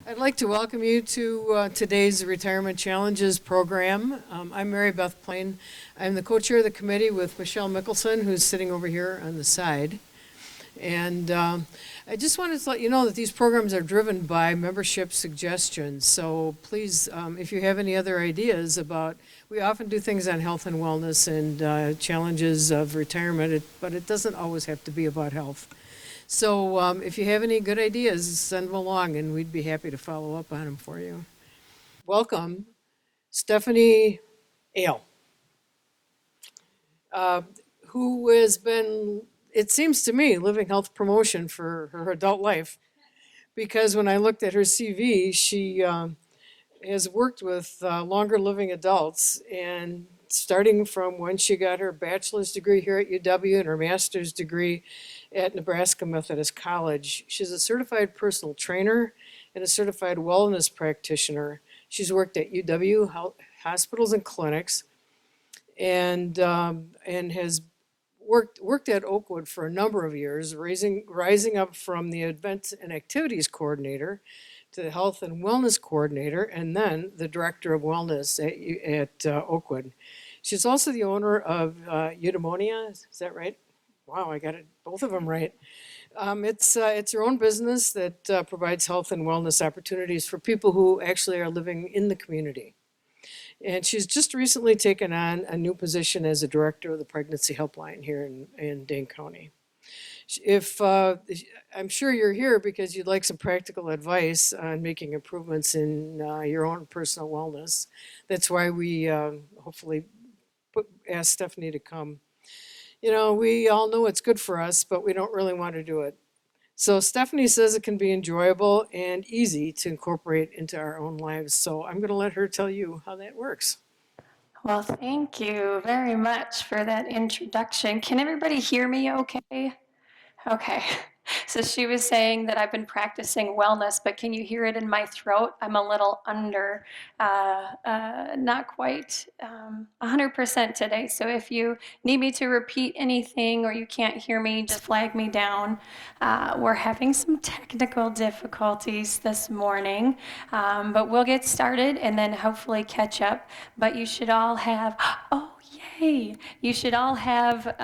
I'd like to welcome you to today's Retirement Challenges program. I'm Mary Beth Plain. I'm the co-chair of the committee with Michelle Mickelson, who's sitting over here on the side. And I just wanted to let you know that these programs are driven by membership suggestions. So please, if you have any other ideas about, we often do things on health and wellness and challenges of retirement, but it doesn't always have to be about health. So if you have any good ideas, send them along and we'd be happy to follow up on them for you. Welcome, Stephanie Ale, who has been, it seems to me, living health promotion for her adult life. Because when I looked at her CV, she has worked with longer living adults, and starting from when she got her bachelor's degree here at UW and her master's degree at Nebraska Methodist College. She's a certified personal trainer and a certified wellness practitioner. She's worked at UW hospitals and clinics, and has worked at Oakwood for a number of years, rising up from the events and activities coordinator to the health and wellness coordinator, and then the director of wellness at Oakwood. She's also the owner of UW-Madison. Is that right? Wow, I got it, both of them right. It's her own business that provides health and wellness opportunities for people who actually are living in the community. And she's just recently taken on a new position as a director of the pregnancy helpline here in Dane County. If I'm sure you're here because you'd like some practical advice on making improvements in your own personal wellness. That's why we hopefully asked Stephanie to come. You know, we all know it's good for us, but we don't really want to do it. So Stephanie says it can be enjoyable and easy to incorporate into our own lives. So I'm going to let her tell you how that works. Well, thank you very much for that introduction. Can everybody hear me okay? Okay. So she was saying that I've been practicing wellness, but can you hear it in my throat? I'm a little under, not quite 100% today. So if you need me to repeat anything or you can't hear me, just flag me down. We're having some technical difficulties this morning, but we'll get started and then hopefully catch up. But you should all have, oh, yay! You should all have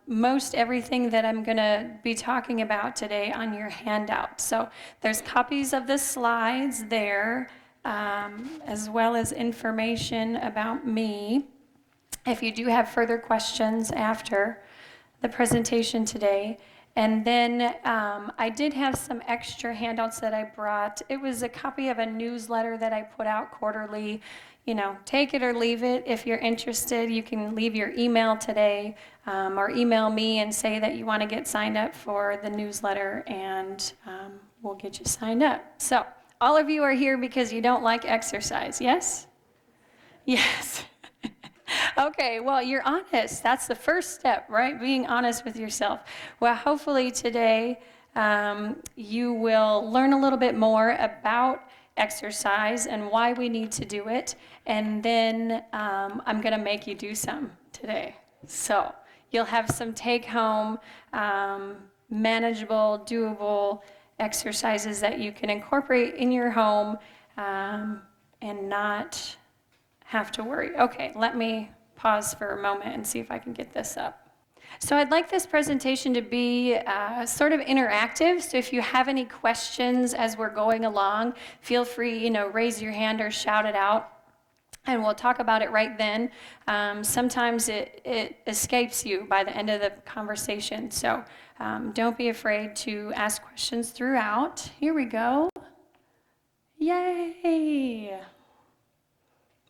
most everything that I'm going to be talking about today on your handout. So there's copies of the slides there, as well as information about me. If you do have further questions after the presentation today. And then I did have some extra handouts that I brought. It was a copy of a newsletter that I put out quarterly. You know, take it or leave it. If you're interested, you can leave your email today or email me and say that you want to get signed up for the newsletter, and we'll get you signed up. So all of you are here because you don't like exercise, yes? Yes. Okay, well, you're honest. That's the first step, right? Being honest with yourself. Well, hopefully today you will learn a little bit more about exercise and why we need to do it. And then I'm going to make you do some today. So you'll have some take-home, manageable, doable exercises that you can incorporate in your home and not have to worry. Okay, let me pause for a moment and see if I can get this up. So I'd like this presentation to be sort of interactive. So if you have any questions as we're going along, feel free, raise your hand or shout it out. And we'll talk about it right then. Sometimes it escapes you by the end of the conversation. So don't be afraid to ask questions throughout. Here we go. Yay!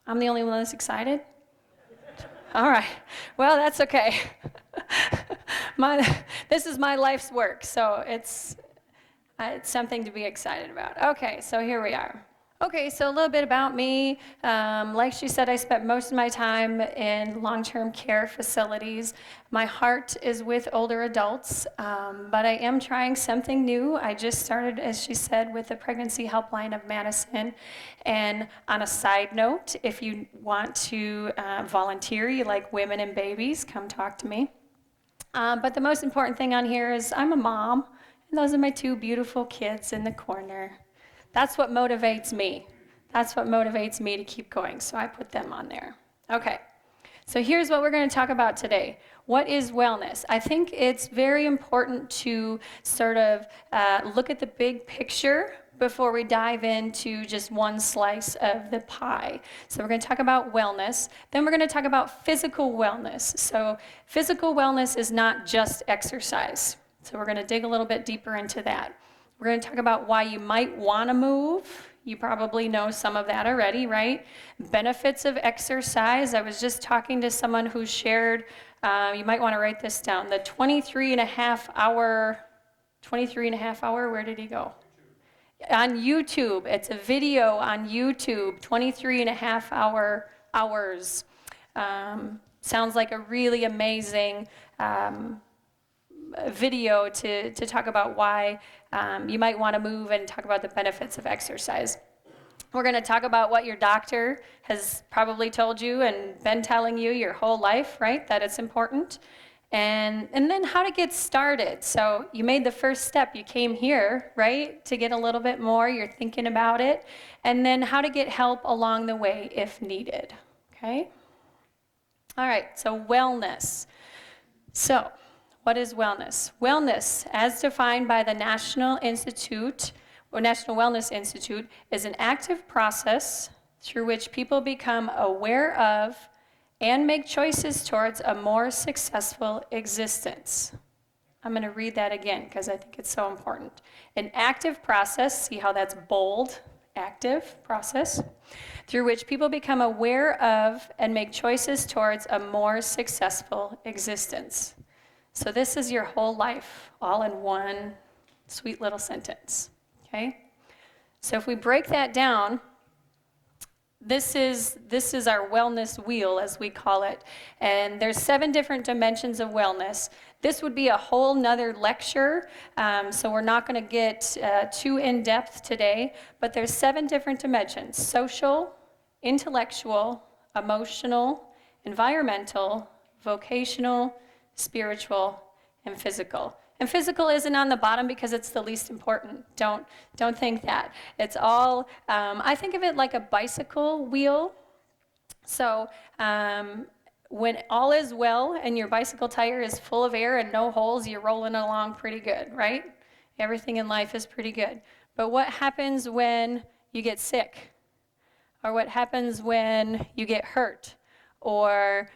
I'm the only one that's excited? All right. Well, that's okay. This is my life's work, so it's something to be excited about. Okay, so here we are. Okay, so a little bit about me. Like she said, I spent most of my time in long-term care facilities. My heart is with older adults, but I am trying something new. I just started, as she said, with the Pregnancy Helpline of Madison. And on a side note, if you want to volunteer, you like women and babies, come talk to me. But the most important thing on here is I'm a mom, and those are my two beautiful kids in the corner. That's what motivates me. That's what motivates me to keep going. So I put them on there. Okay. So here's what we're going to talk about today. What is wellness? I think it's very important to sort of look at the big picture before we dive into just one slice of the pie. So we're going to talk about wellness. Then we're going to talk about physical wellness. So physical wellness is not just exercise. So we're going to dig a little bit deeper into that. We're going to talk about why you might want to move. You probably know some of that already, right? Benefits of exercise. I was just talking to someone who shared, you might want to write this down, the 23 and a half hour, where did he go? On YouTube. It's a video on YouTube, 23 and a half hours. Sounds like a really amazing video to talk about why you might want to move and talk about the benefits of exercise. We're going to talk about what your doctor has probably told you and been telling you your whole life, right? That it's important. And then how to get started. So you made the first step. You came here, right, to get a little bit more. You're thinking about it. And then how to get help along the way if needed, okay? All right, so wellness. So what is wellness? Wellness, as defined by the National Wellness Institute, is an active process through which people become aware of and make choices towards a more successful existence. I'm going to read that again because I think it's so important. An active process, see how that's bold, active process, through which people become aware of and make choices towards a more successful existence. So this is your whole life, all in one sweet little sentence, okay? So if we break that down, this is our wellness wheel, as we call it. And there's 7 different dimensions of wellness. This would be a whole nother lecture, so we're not going to get too in-depth today. But there's 7 different dimensions: social, intellectual, emotional, environmental, vocational, spiritual, and physical. And physical isn't on the bottom because it's the least important. Don't think that. It's all, I think of it like a bicycle wheel. So when all is well and your bicycle tire is full of air and no holes, you're rolling along pretty good, right? Everything in life is pretty good. But what happens when you get sick? Or what happens when you get hurt? Or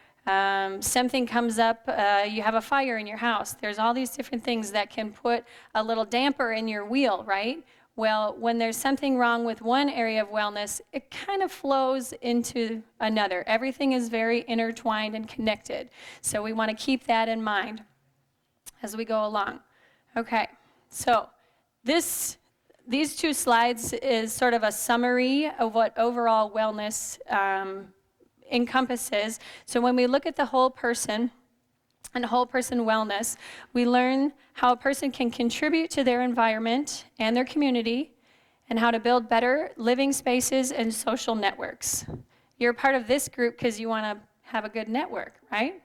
something comes up, you have a fire in your house. There's all these different things that can put a little damper in your wheel, right? Well, when there's something wrong with one area of wellness, it kind of flows into another. Everything is very intertwined and connected. So we want to keep that in mind as we go along. Okay, so these 2 slides is sort of a summary of what overall wellness encompasses. So when we look at the whole person and whole person wellness, we learn how a person can contribute to their environment and their community and how to build better living spaces and social networks. You're a part of this group because you want to have a good network, right?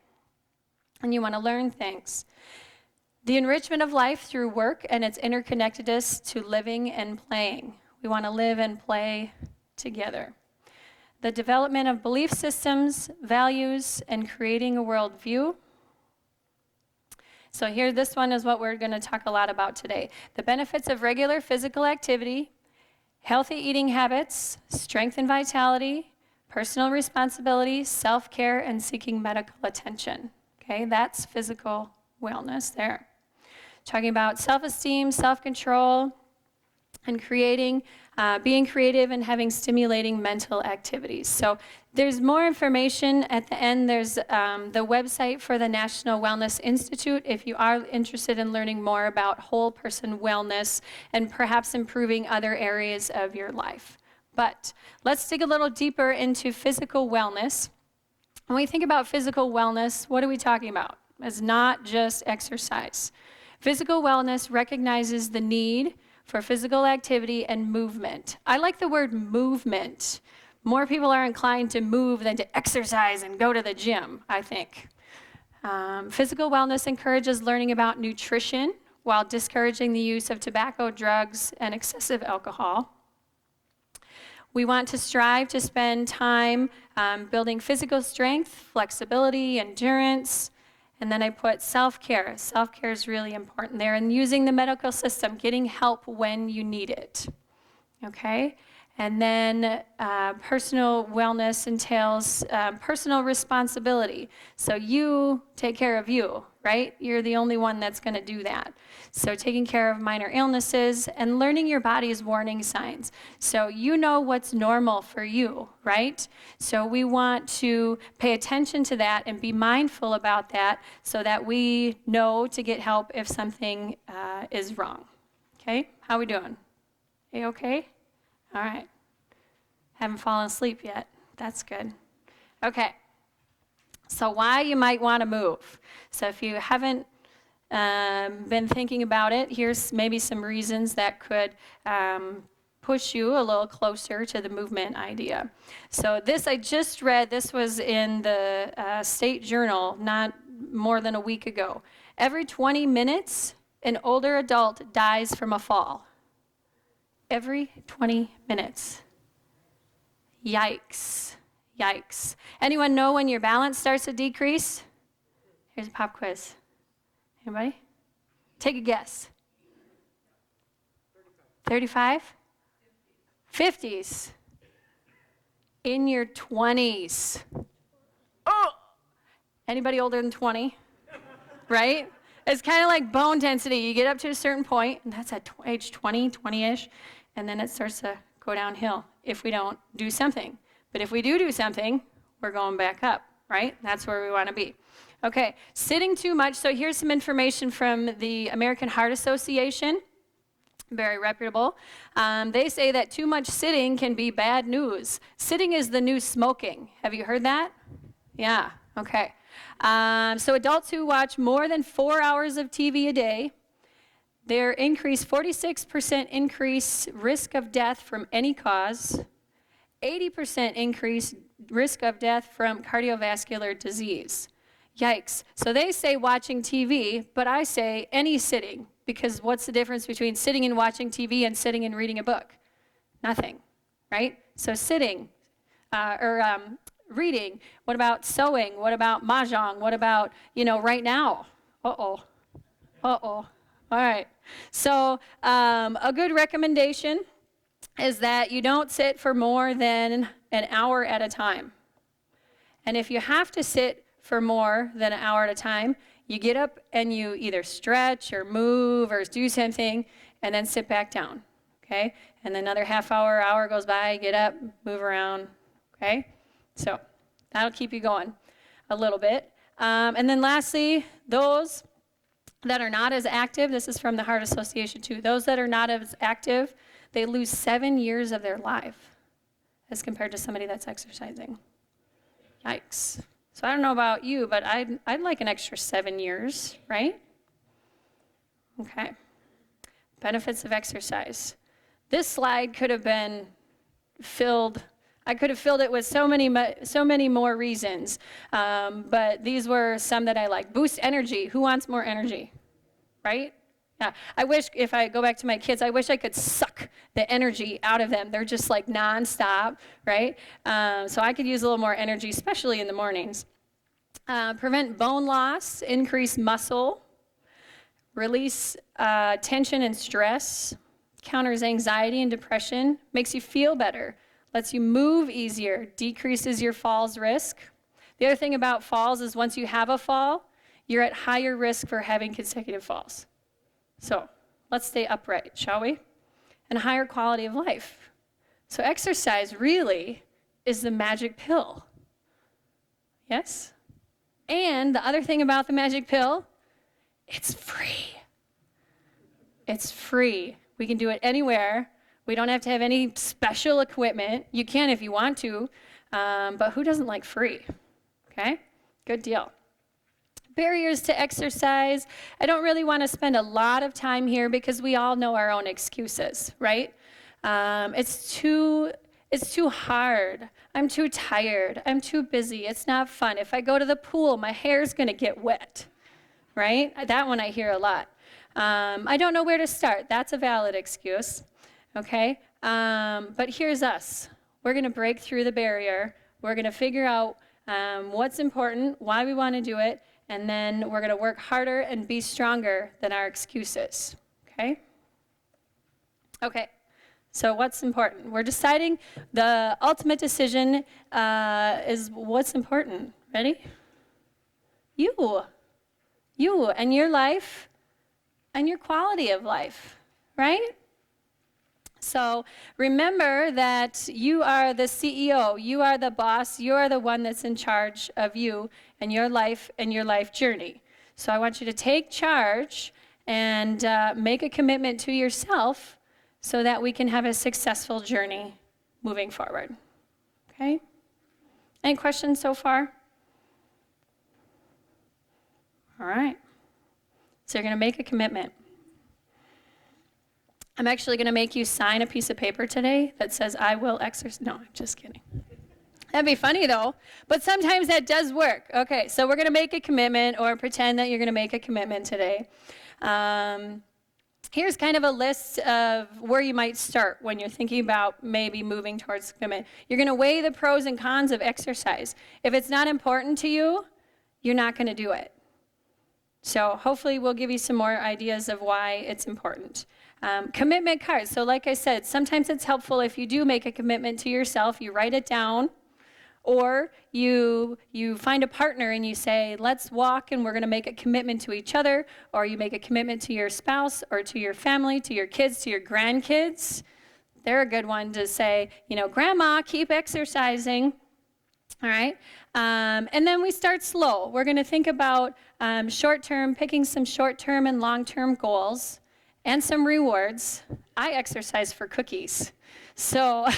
And you want to learn things. The enrichment of life through work and its interconnectedness to living and playing. We want to live and play together. The development of belief systems, values, and creating a worldview. So here, this one is what we're going to talk a lot about today. The benefits of regular physical activity, healthy eating habits, strength and vitality, personal responsibility, self-care, and seeking medical attention. Okay, that's physical wellness there. Talking about self-esteem, self-control, and being creative and having stimulating mental activities. So there's more information at the end. There's the website for the National Wellness Institute if you are interested in learning more about whole person wellness and perhaps improving other areas of your life. But let's dig a little deeper into physical wellness. When we think about physical wellness, what are we talking about? It's not just exercise. Physical wellness recognizes the need for physical activity and movement. I like the word movement. More people are inclined to move than to exercise and go to the gym, I think. Physical wellness encourages learning about nutrition while discouraging the use of tobacco, drugs, and excessive alcohol. We want to strive to spend time building physical strength, flexibility, endurance. And then I put self-care. Self-care is really important there. And using the medical system, getting help when you need it. Okay? And then personal wellness entails personal responsibility. So you take care of you, right? You're the only one that's going to do that. So taking care of minor illnesses and learning your body's warning signs. So you know what's normal for you, right? So we want to pay attention to that and be mindful about that so that we know to get help if something is wrong. Okay? How we doing? Are you okay? All right. Haven't fallen asleep yet. That's good. Okay. So why you might want to move. So if you haven't been thinking about it, here's maybe some reasons that could push you a little closer to the movement idea. So this I just read. This was in the State Journal not more than a week ago. Every 20 minutes, an older adult dies from a fall. Every 20 minutes. Yikes. Yikes. Anyone know when your balance starts to decrease? Here's a pop quiz. Anybody? Take a guess. 35? 50s. In your 20s. Oh! Anybody older than 20? Right? It's kind of like bone density. You get up to a certain point, and that's at age 20, 20-ish, and then it starts to go downhill if we don't do something. But if we do something, we're going back up, right? That's where we want to be. Okay, sitting too much. So here's some information from the American Heart Association, very reputable. They say that too much sitting can be bad news. Sitting is the new smoking. Have you heard that? Yeah, okay. So adults who watch more than 4 hours of TV a day, their 46% increase risk of death from any cause, 80% increase risk of death from cardiovascular disease. Yikes. So they say watching TV, but I say any sitting, because what's the difference between sitting and watching TV and sitting and reading a book? Nothing, right? So sitting, reading. What about sewing? What about mahjong? What about, right now? Uh-oh. All right. So a good recommendation is that you don't sit for more than an hour at a time. And if you have to sit for more than an hour at a time, you get up and you either stretch or move or do something and then sit back down, okay? And then another half hour goes by, get up, move around, okay? So that'll keep you going a little bit. And then lastly, those that are not as active, this is from the Heart Association too, those that are not as active, they lose 7 years of their life as compared to somebody that's exercising. Yikes. So I don't know about you, but I'd like an extra 7 years, right? Okay. Benefits of exercise. This slide could have been filled. I could have filled it with so many more reasons, but these were some that I like. Boost energy. Who wants more energy, right? Yeah. I wish, if I go back to my kids, I wish I could suck the energy out of them. They're just like nonstop, right? So I could use a little more energy, especially in the mornings. Prevent bone loss, increase muscle, release tension and stress, counters anxiety and depression, makes you feel better, lets you move easier, decreases your falls risk. The other thing about falls is once you have a fall, you're at higher risk for having consecutive falls. So let's stay upright, shall we? And higher quality of life. So exercise really is the magic pill. Yes? And the other thing about the magic pill, it's free. It's free. We can do it anywhere. We don't have to have any special equipment. You can if you want to, but who doesn't like free? Okay? Good deal. Barriers to exercise. I don't really want to spend a lot of time here because we all know our own excuses, right? It's too hard. I'm too tired. I'm too busy. It's not fun. If I go to the pool, my hair's going to get wet, right? That one I hear a lot. I don't know where to start. That's a valid excuse, okay? But here's us. we're going to break through the barrier. We're going to figure out what's important, why we want to do it, and then we're going to work harder and be stronger than our excuses. Okay? Okay. So what's important? We're deciding the ultimate decision is what's important. Ready? You and your life and your quality of life, right? So remember that you are the CEO, you are the boss, you are the one that's in charge of you and your life journey. So I want you to take charge and make a commitment to yourself so that we can have a successful journey moving forward. Okay? Any questions so far? All right. So you're going to make a commitment. I'm actually going to make you sign a piece of paper today that says, I will exercise. No, I'm just kidding. That'd be funny, though. But sometimes that does work. Okay, so we're going to make a commitment or pretend that you're going to make a commitment today. Here's kind of a list of where you might start when you're thinking about maybe moving towards commitment. You're going to weigh the pros and cons of exercise. If it's not important to you, you're not going to do it. So hopefully we'll give you some more ideas of why it's important. Commitment cards. So like I said, sometimes it's helpful if you do make a commitment to yourself, you write it down, or you find a partner and you say, let's walk and we're going to make a commitment to each other, or you make a commitment to your spouse or to your family, to your kids, to your grandkids. They're a good one to say, Grandma, keep exercising. All right. And then we start slow. We're going to think about short-term, picking some short-term and long-term goals and some rewards. I exercise for cookies. So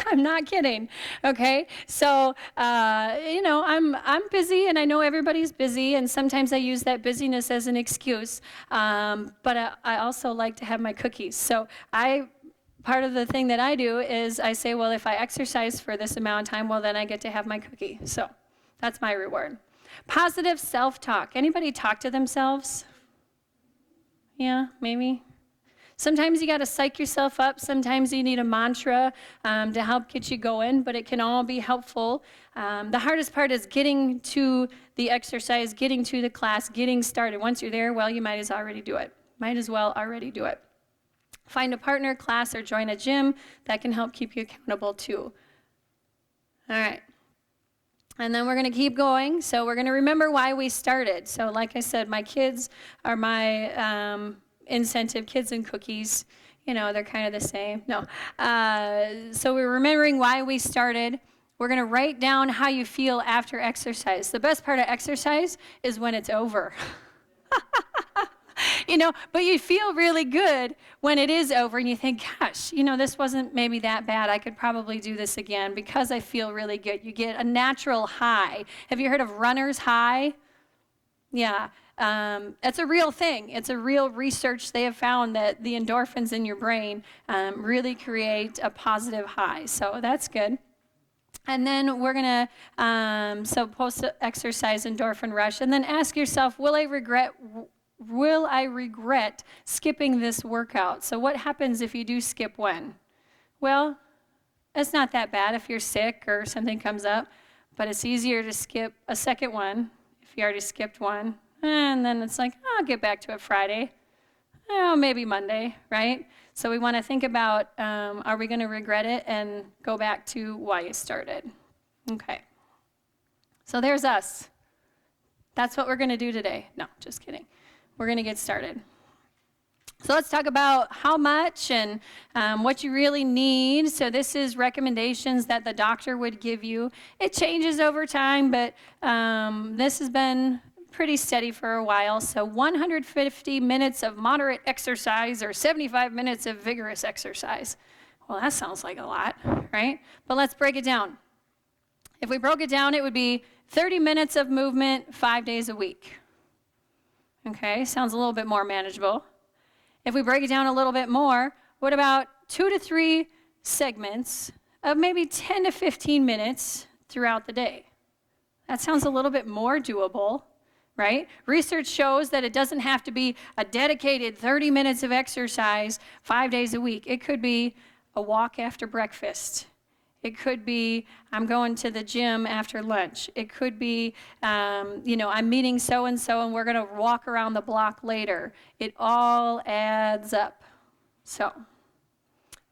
I'm not kidding. Okay. So, I'm busy and I know everybody's busy and sometimes I use that busyness as an excuse. But I also like to have my cookies. So part of the thing that I do is I say, well, if I exercise for this amount of time, well, then I get to have my cookie. So that's my reward. Positive self-talk. Anybody talk to themselves? Yeah, maybe. Sometimes you got to psych yourself up. Sometimes you need a mantra to help get you going, but it can all be helpful. The hardest part is getting to the exercise, getting to the class, getting started. Once you're there, well, you might as well already do it. Find a partner, class, or join a gym. That can help keep you accountable too. All right. And then we're going to keep going. So we're going to remember why we started. So like I said, my kids are my incentive, kids and cookies. They're kind of the same. No. So we're remembering why we started. We're going to write down how you feel after exercise. The best part of exercise is when it's over. But you feel really good when it is over and you think, gosh, this wasn't maybe that bad. I could probably do this again because I feel really good. You get a natural high. Have you heard of runner's high? Yeah. It's a real thing. It's a real research. They have found that the endorphins in your brain really create a positive high. So that's good. And then we're going to, post-exercise endorphin rush. And then ask yourself, will I regret skipping this workout? So what happens if you do skip one? Well, it's not that bad if you're sick or something comes up, but it's easier to skip a second one if you already skipped one. And then it's like, I'll get back to it Friday. Maybe Monday, right? So we want to think about, are we going to regret it and go back to why you started? Okay. So there's us. That's what we're going to do today. No, just kidding. We're going to get started. So let's talk about how much and what you really need. So this is recommendations that the doctor would give you. It changes over time, but this has been pretty steady for a while. So 150 minutes of moderate exercise or 75 minutes of vigorous exercise. Well, that sounds like a lot, right? But let's break it down. If we broke it down, it would be 30 minutes of movement 5 days a week. Okay, sounds a little bit more manageable. If we break it down a little bit more, what about 2 to 3 segments of maybe 10 to 15 minutes throughout the day? That sounds a little bit more doable, right? Research shows that it doesn't have to be a dedicated 30 minutes of exercise 5 days a week. It could be a walk after breakfast. It could be, I'm going to the gym after lunch. It could be, I'm meeting so-and-so and we're going to walk around the block later. It all adds up. So, a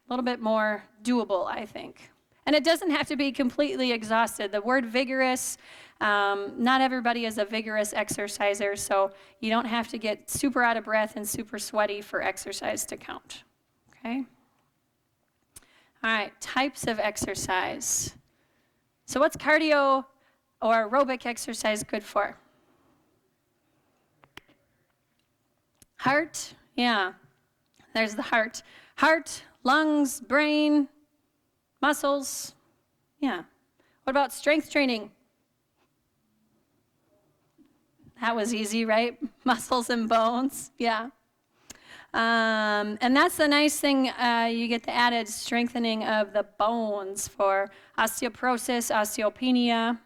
little bit more doable, I think. And it doesn't have to be completely exhausted. The word vigorous, not everybody is a vigorous exerciser, so you don't have to get super out of breath and super sweaty for exercise to count. Okay? All right, types of exercise. So what's cardio or aerobic exercise good for? Heart, yeah, there's the heart. Heart, lungs, brain, muscles, yeah. What about strength training? That was easy, right? Muscles and bones, yeah. And that's the nice thing, you get the added strengthening of the bones for osteoporosis, osteopenia.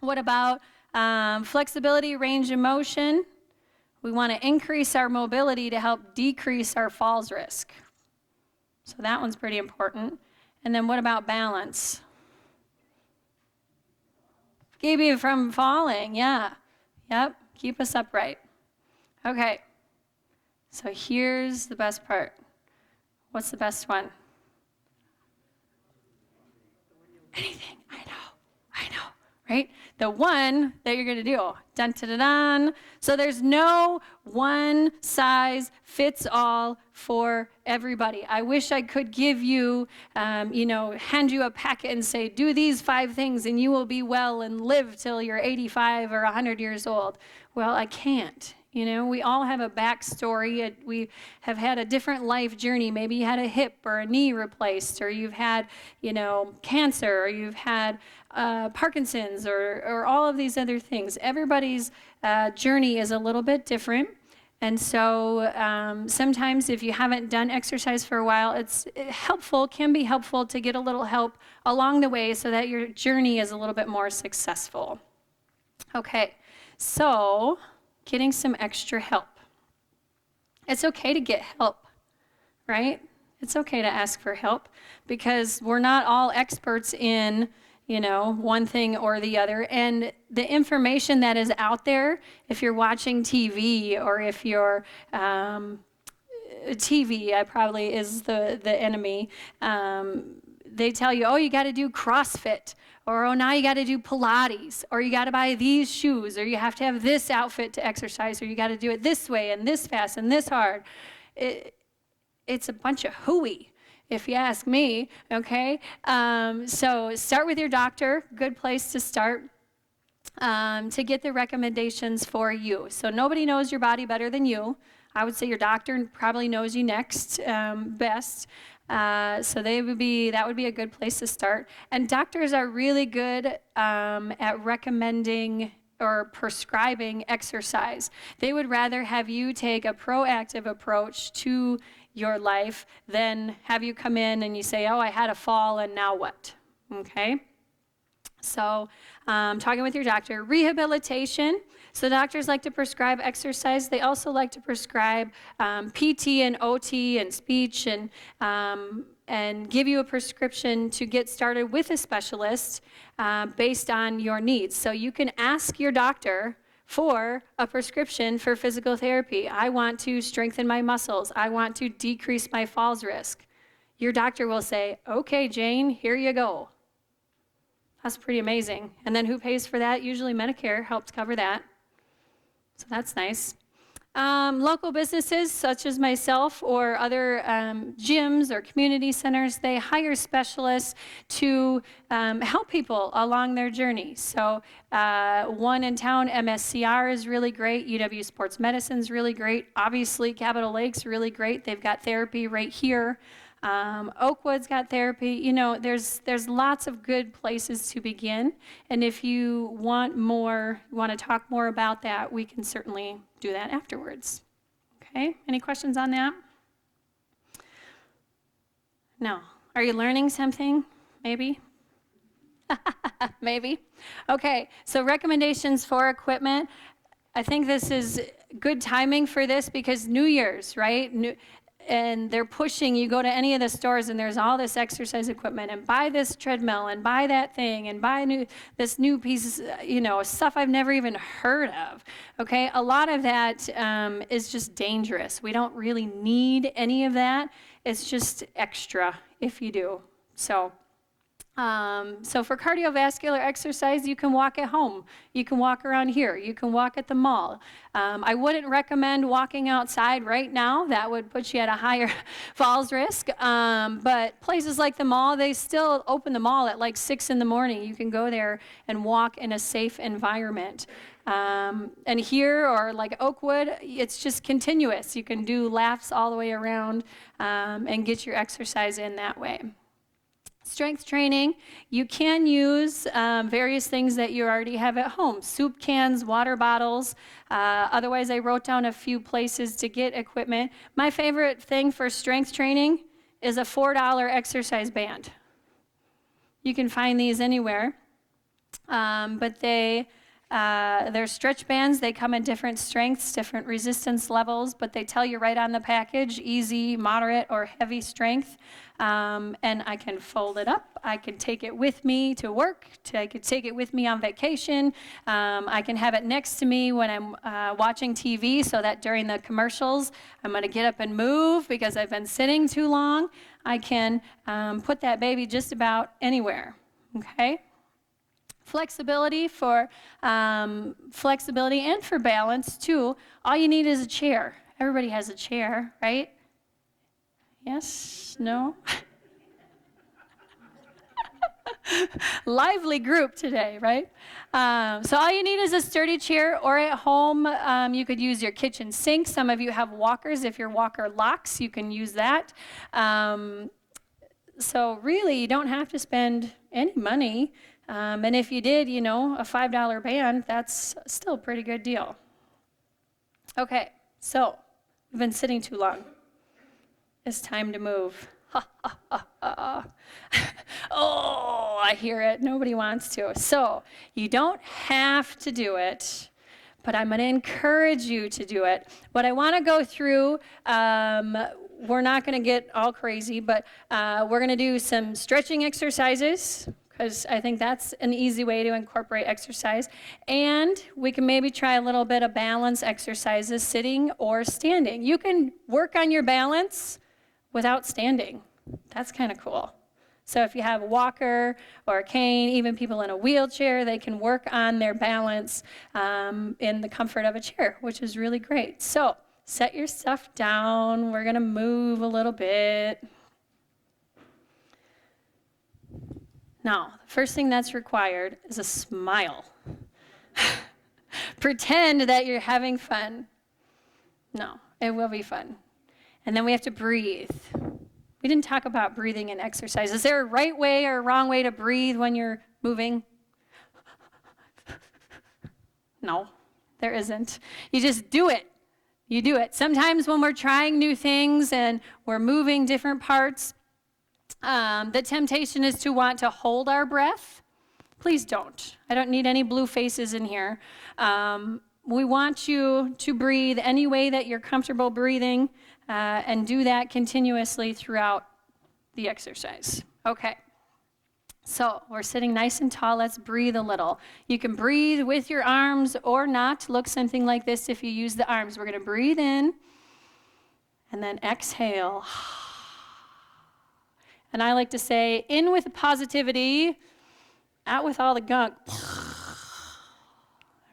What about flexibility, range of motion? We want to increase our mobility to help decrease our falls risk. So that one's pretty important. And then what about balance? Keep you from falling, yeah. Yep, keep us upright. Okay. So here's the best part. What's the best one? Anything. I know, right? The one that you're going to do. Dun, dun, dun, dun. So there's no one size fits all for everybody. I wish I could give you, hand you a packet and say, do these 5 things and you will be well and live till you're 85 or 100 years old. Well, I can't. We all have a backstory. We have had a different life journey. Maybe you had a hip or a knee replaced, or you've had, cancer, or you've had Parkinson's, or all of these other things. Everybody's journey is a little bit different. And so sometimes if you haven't done exercise for a while, can be helpful to get a little help along the way so that your journey is a little bit more successful. Okay, so getting some extra help. It's okay to get help, right? It's okay to ask for help because we're not all experts in, one thing or the other. And the information that is out there, if you're watching TV or if you're, TV probably is the enemy. They tell you, oh, you got to do CrossFit, or oh, now you got to do Pilates, or you got to buy these shoes, or you have to have this outfit to exercise, or you got to do it this way and this fast and this hard. It's a bunch of hooey, if you ask me, okay? So start with your doctor, good place to start, to get the recommendations for you. So nobody knows your body better than you. I would say your doctor probably knows you next, best. So that would be a good place to start. And doctors are really good at recommending or prescribing exercise. They would rather have you take a proactive approach to your life than have you come in and you say, oh, I had a fall and now what? Okay? So talking with your doctor. Rehabilitation. So doctors like to prescribe exercise. They also like to prescribe PT and OT and speech and give you a prescription to get started with a specialist based on your needs. So you can ask your doctor for a prescription for physical therapy. I want to strengthen my muscles. I want to decrease my falls risk. Your doctor will say, okay, Jane, here you go. That's pretty amazing. And then who pays for that? Usually Medicare helps cover that. So that's nice. Local businesses such as myself or other gyms or community centers, they hire specialists to help people along their journey. So one in town, MSCR is really great. UW-Madison is really great. Obviously, Capitol Lake's really great. They've got therapy right here. Oakwood's got therapy. There's lots of good places to begin. And if you want to talk more about that, we can certainly do that afterwards. Okay, any questions on that? No. Are you learning something? Maybe? Maybe. Okay, so recommendations for equipment. I think this is good timing for this because New Year's, right? and they're pushing, you go to any of the stores and there's all this exercise equipment, and buy this treadmill and buy that thing and buy this new piece, stuff I've never even heard of. Okay, a lot of that is just dangerous. We don't really need any of that. It's just extra if you do. So for cardiovascular exercise, you can walk at home. You can walk around here. You can walk at the mall. I wouldn't recommend walking outside right now. That would put you at a higher falls risk. But places like the mall, they still open the mall at like 6 in the morning. You can go there and walk in a safe environment. And here, or like Oakwood, it's just continuous. You can do laps all the way around and get your exercise in that way. Strength training, you can use various things that you already have at home. Soup cans, water bottles. Otherwise, I wrote down a few places to get equipment. My favorite thing for strength training is a $4 exercise band. You can find these anywhere. But they're stretch bands. They come in different strengths, different resistance levels, but they tell you right on the package, easy, moderate, or heavy strength. And I can fold it up. I can take it with me to work. I could take it with me on vacation. I can have it next to me when I'm watching TV, so that during the commercials, I'm going to get up and move because I've been sitting too long. I can put that baby just about anywhere, okay? Flexibility and for balance too. All you need is a chair. Everybody has a chair, right? Yes? No? Lively group today, right? So all you need is a sturdy chair, or at home, you could use your kitchen sink. Some of you have walkers. If your walker locks, you can use that. So really, you don't have to spend any money. And if you did, a $5 band, that's still a pretty good deal. Okay, so we've been sitting too long. It's time to move. Oh, I hear it. Nobody wants to. So you don't have to do it, but I'm going to encourage you to do it. What I want to go through, we're not going to get all crazy, but we're going to do some stretching exercises, because I think that's an easy way to incorporate exercise. And we can maybe try a little bit of balance exercises, sitting or standing. You can work on your balance without standing. That's kind of cool. So if you have a walker or a cane, even people in a wheelchair, they can work on their balance in the comfort of a chair, which is really great. So set your stuff down. We're going to move a little bit. Now, the first thing that's required is a smile. Pretend that you're having fun. No, it will be fun. And then we have to breathe. We didn't talk about breathing in exercise. Is there a right way or a wrong way to breathe when you're moving? No, there isn't. You just do it. You do it. Sometimes when we're trying new things and we're moving different parts, the temptation is to want to hold our breath. Please don't. I don't need any blue faces in here. We want you to breathe any way that you're comfortable breathing, and do that continuously throughout the exercise. Okay. So we're sitting nice and tall. Let's breathe a little. You can breathe with your arms or not. Look something like this if you use the arms. We're going to breathe in and then exhale. And I like to say, in with positivity, out with all the gunk.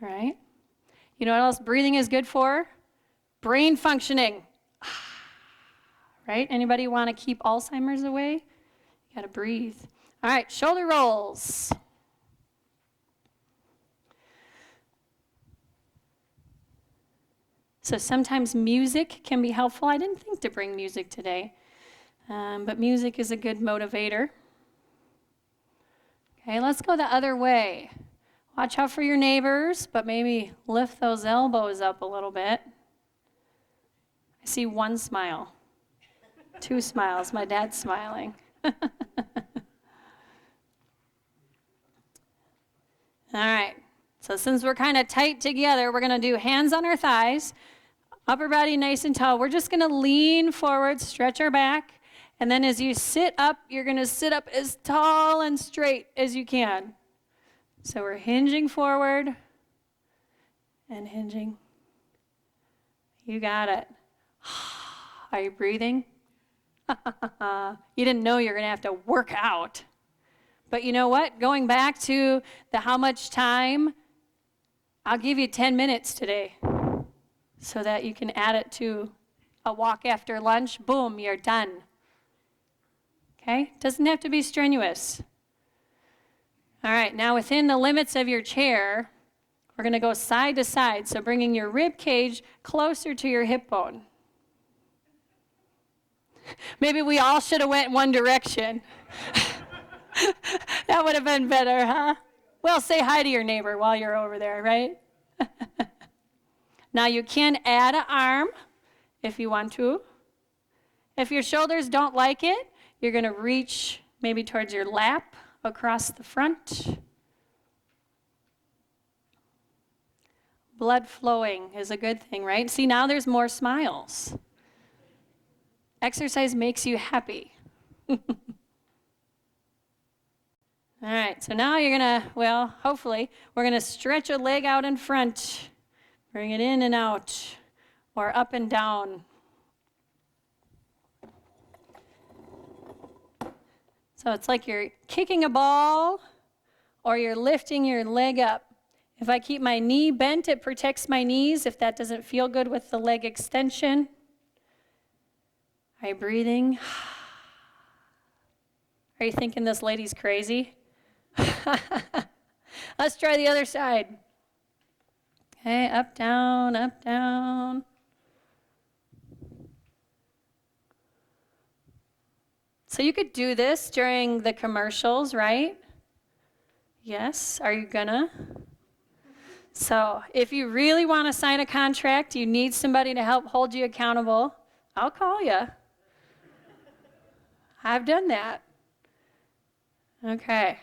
Right? You know what else breathing is good for? Brain functioning. Right? Anybody want to keep Alzheimer's away? You got to breathe. All right, shoulder rolls. So sometimes music can be helpful. I didn't think to bring music today, but music is a good motivator. Okay, let's go the other way. Watch out for your neighbors, but maybe lift those elbows up a little bit. I see one smile. 2 smiles. My dad's smiling. All right. So since we're kind of tight together, we're going to do hands on our thighs. Upper body nice and tall. We're just going to lean forward, stretch our back, and then as you sit up, you're going to sit up as tall and straight as you can. So we're hinging forward and hinging. You got it. Are you breathing? You didn't know you're going to have to work out. But you know what? Going back to the how much time, I'll give you 10 minutes today so that you can add it to a walk after lunch. Boom, you're done. Okay? Doesn't have to be strenuous. All right, now within the limits of your chair, we're going to go side to side, so bringing your rib cage closer to your hip bone. Maybe we all should have went one direction. That would have been better, huh? Well, say hi to your neighbor while you're over there, right? Now you can add an arm if you want to. If your shoulders don't like it, you're going to reach maybe towards your lap across the front. Blood flowing is a good thing, right? See, now there's more smiles. Exercise makes you happy. All right, so now you're gonna, well, hopefully, we're gonna stretch a leg out in front. Bring it in and out, or up and down. So it's like you're kicking a ball, or you're lifting your leg up. If I keep my knee bent, it protects my knees if that doesn't feel good with the leg extension. Are you breathing? Are you thinking this lady's crazy? Let's try the other side. Okay, up, down, up, down. So you could do this during the commercials, right? Yes, are you gonna? So if you really want to sign a contract, you need somebody to help hold you accountable, I'll call you. I've done that. Okay,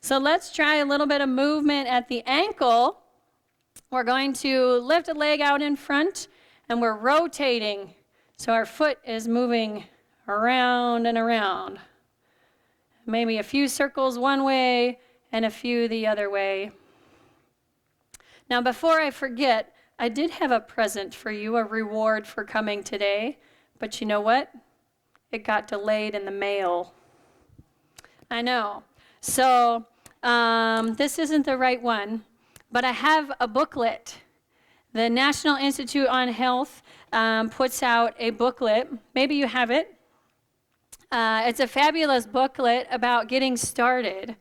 so let's try a little bit of movement at the ankle. We're going to lift a leg out in front, and we're rotating. So our foot is moving around and around. Maybe a few circles one way and a few the other way. Now, before I forget, I did have a present for you, a reward for coming today. But you know what? It got delayed in the mail. I know. So this isn't the right one, but I have a booklet. The National Institute on Health puts out a booklet. Maybe you have it. It's a fabulous booklet about getting started.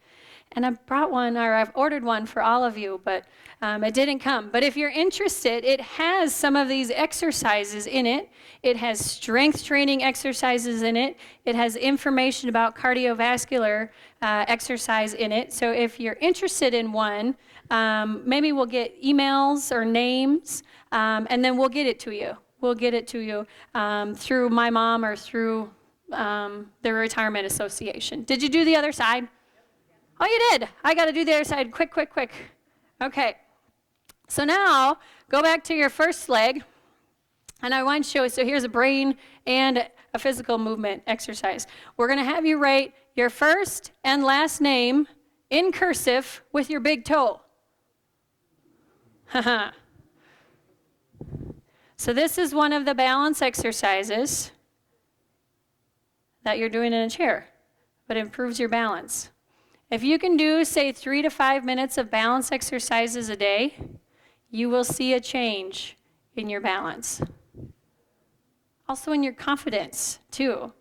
And I brought one, or I've ordered one for all of you, but it didn't come. But if you're interested, it has some of these exercises in it. It has strength training exercises in it. It has information about cardiovascular exercise in it. So if you're interested in one, maybe we'll get emails or names, and then we'll get it to you. We'll get it to you through my mom or through the Retirement Association. Did you do the other side? Oh, you did. I got to do the other side. Quick, quick, quick. Okay. So now, go back to your first leg. And I want to show you, so here's a brain and a physical movement exercise. We're going to have you write your first and last name in cursive with your big toe. So this is one of the balance exercises that you're doing in a chair, but it improves your balance. If you can do, say, 3 to 5 minutes of balance exercises a day, you will see a change in your balance. Also in your confidence, too.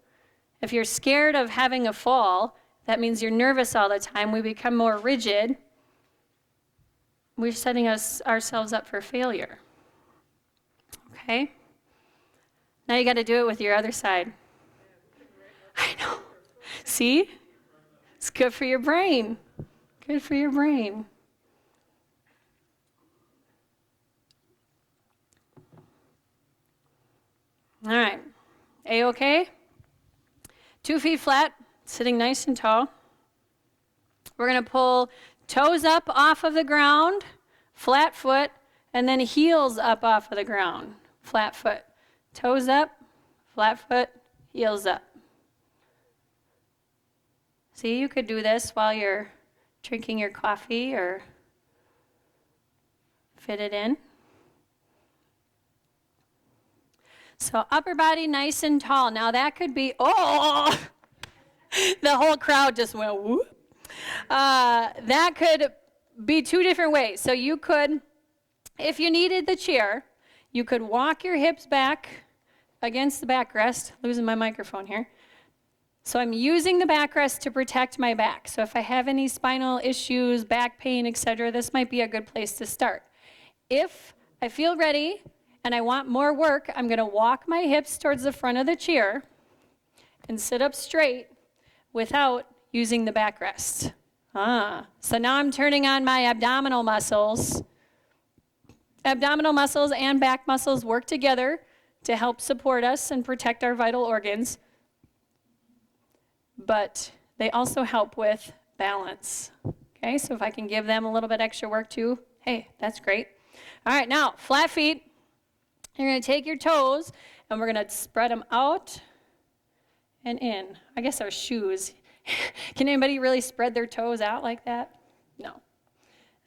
If you're scared of having a fall, that means you're nervous all the time. We become more rigid. We're setting ourselves up for failure. Okay? Now you got to do it with your other side. I know. See? It's good for your brain. Good for your brain. All right. A-okay? 2 feet flat, sitting nice and tall. We're going to pull toes up off of the ground, flat foot, and then heels up off of the ground. flat foot. Toes up, flat foot, heels up. See, you could do this while you're drinking your coffee or fit it in. So upper body nice and tall. Now that could be, oh, the whole crowd just went whoop. That could be two different ways. So you could, if you needed the chair, you could walk your hips back against the backrest. Losing my microphone here. So I'm using the backrest to protect my back. So if I have any spinal issues, back pain, etc., this might be a good place to start. If I feel ready and I want more work, I'm going to walk my hips towards the front of the chair and sit up straight without using the backrest. So now I'm turning on my abdominal muscles. Abdominal muscles and back muscles work together to help support us and protect our vital organs. But they also help with balance. Okay, so if I can give them a little bit extra work too, hey, that's great. All right, now, flat feet. You're going to take your toes, and we're going to spread them out and in. I guess our shoes. Can anybody really spread their toes out like that? No.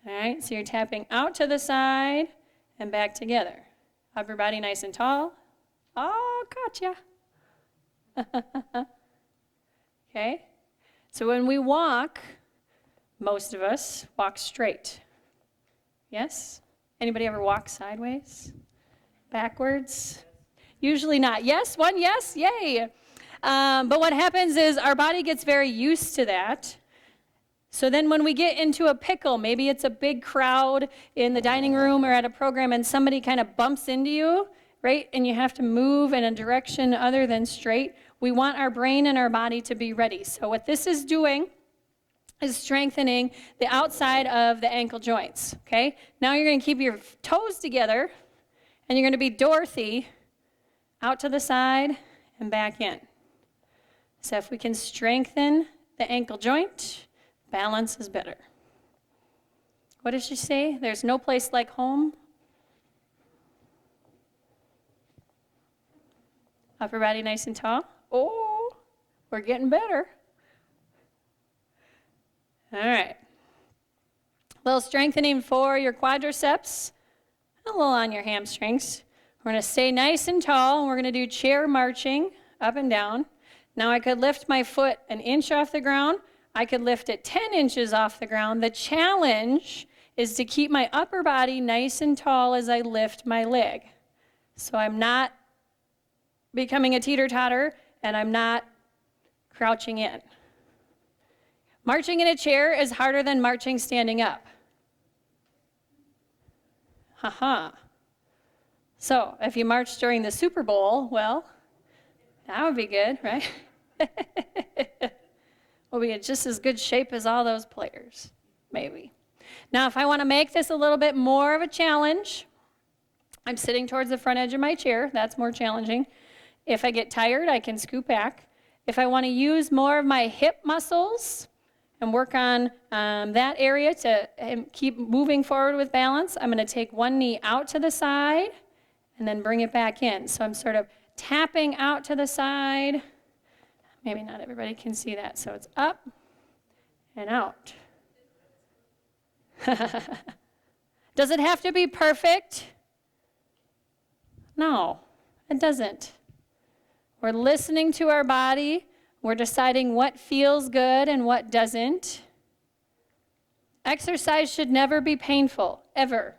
All right, so you're tapping out to the side and back together. Upper body nice and tall. Oh, gotcha. Okay, so when we walk, most of us walk straight. Yes? Anybody ever walk sideways? Backwards? Usually not. Yes? One yes? Yay! But what happens is our body gets very used to that. So then when we get into a pickle, maybe it's a big crowd in the dining room or at a program and somebody kind of bumps into you, right? And you have to move in a direction other than straight. We want our brain and our body to be ready. So what this is doing is strengthening the outside of the ankle joints, okay? Now you're going to keep your toes together, and you're going to be Dorothy, out to the side and back in. So if we can strengthen the ankle joint, balance is better. What did she say? There's no place like home. Upper body nice and tall. Oh, we're getting better. All right. A little strengthening for your quadriceps, a little on your hamstrings. We're going to stay nice and tall, and we're going to do chair marching up and down. Now I could lift my foot an inch off the ground. I could lift it 10 inches off the ground. The challenge is to keep my upper body nice and tall as I lift my leg. So I'm not becoming a teeter-totter, and I'm not crouching in. Marching in a chair is harder than marching standing up. So if you march during the Super Bowl, well, that would be good, right? We'll be in just as good shape as all those players, maybe. Now, if I want to make this a little bit more of a challenge, I'm sitting towards the front edge of my chair. That's more challenging. If I get tired, I can scoot back. If I want to use more of my hip muscles and work on that area to keep moving forward with balance, I'm going to take one knee out to the side and then bring it back in. So I'm sort of tapping out to the side. Maybe not everybody can see that. So it's up and out. Does it have to be perfect? No, it doesn't. We're listening to our body. We're deciding what feels good and what doesn't. Exercise should never be painful, ever.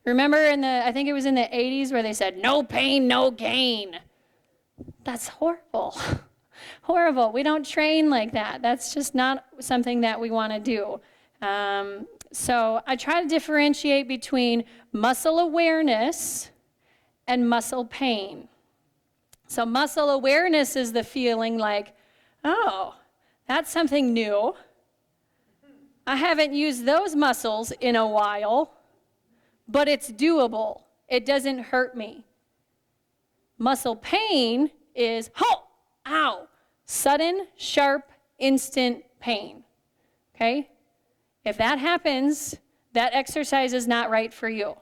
Remember I think it was in the 80s where they said, no pain, no gain. That's horrible. Horrible. We don't train like that. That's just not something that we want to do. So I try to differentiate between muscle awareness and muscle pain. So muscle awareness is the feeling like, oh, that's something new. I haven't used those muscles in a while, but it's doable. It doesn't hurt me. Muscle pain is, oh, ow, sudden, sharp, instant pain, okay? If that happens, that exercise is not right for you.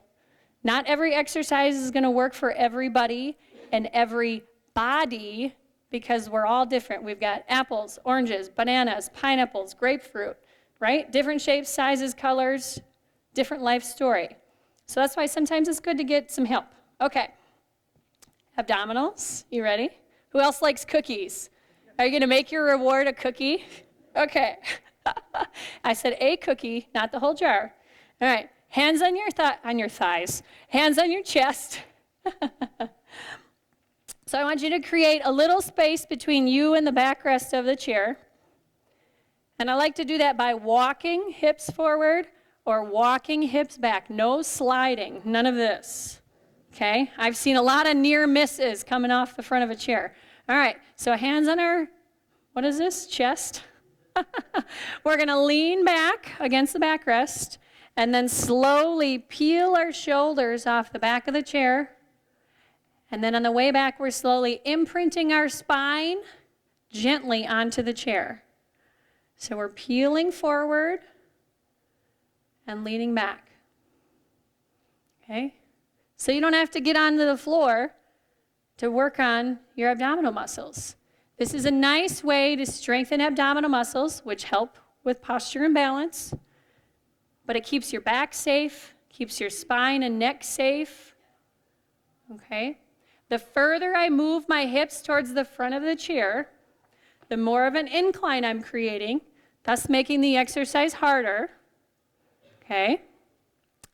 Not every exercise is going to work for everybody and every body because we're all different. We've got apples, oranges, bananas, pineapples, grapefruit, right? Different shapes, sizes, colors, different life story. So that's why sometimes it's good to get some help. Okay. Abdominals, you ready? Who else likes cookies? Are you going to make your reward a cookie? Okay. I said a cookie, not the whole jar. All right. Hands on your thighs. Hands on your chest. So I want you to create a little space between you and the backrest of the chair. And I like to do that by walking hips forward or walking hips back. No sliding, none of this. Okay? I've seen a lot of near misses coming off the front of a chair. All right, so hands on our, what is this, chest? We're going to lean back against the backrest and then slowly peel our shoulders off the back of the chair. And then on the way back, we're slowly imprinting our spine gently onto the chair. So we're peeling forward and leaning back. Okay? So you don't have to get onto the floor to work on your abdominal muscles. This is a nice way to strengthen abdominal muscles, which help with posture and balance, but it keeps your back safe, keeps your spine and neck safe. Okay? The further I move my hips towards the front of the chair, the more of an incline I'm creating, thus making the exercise harder. Okay?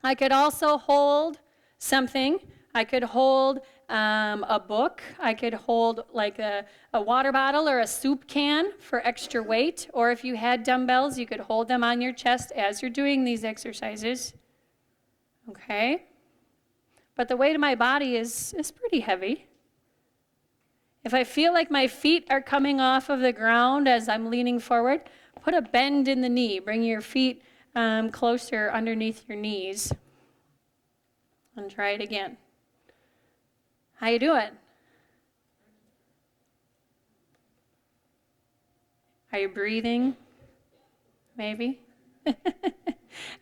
I could also hold something. I could hold a book. I could hold like a water bottle or a soup can for extra weight. Or if you had dumbbells, you could hold them on your chest as you're doing these exercises. Okay? But the weight of my body is pretty heavy. If I feel like my feet are coming off of the ground as I'm leaning forward, put a bend in the knee. Bring your feet closer underneath your knees. And try it again. How you doing? Are you breathing? Maybe? All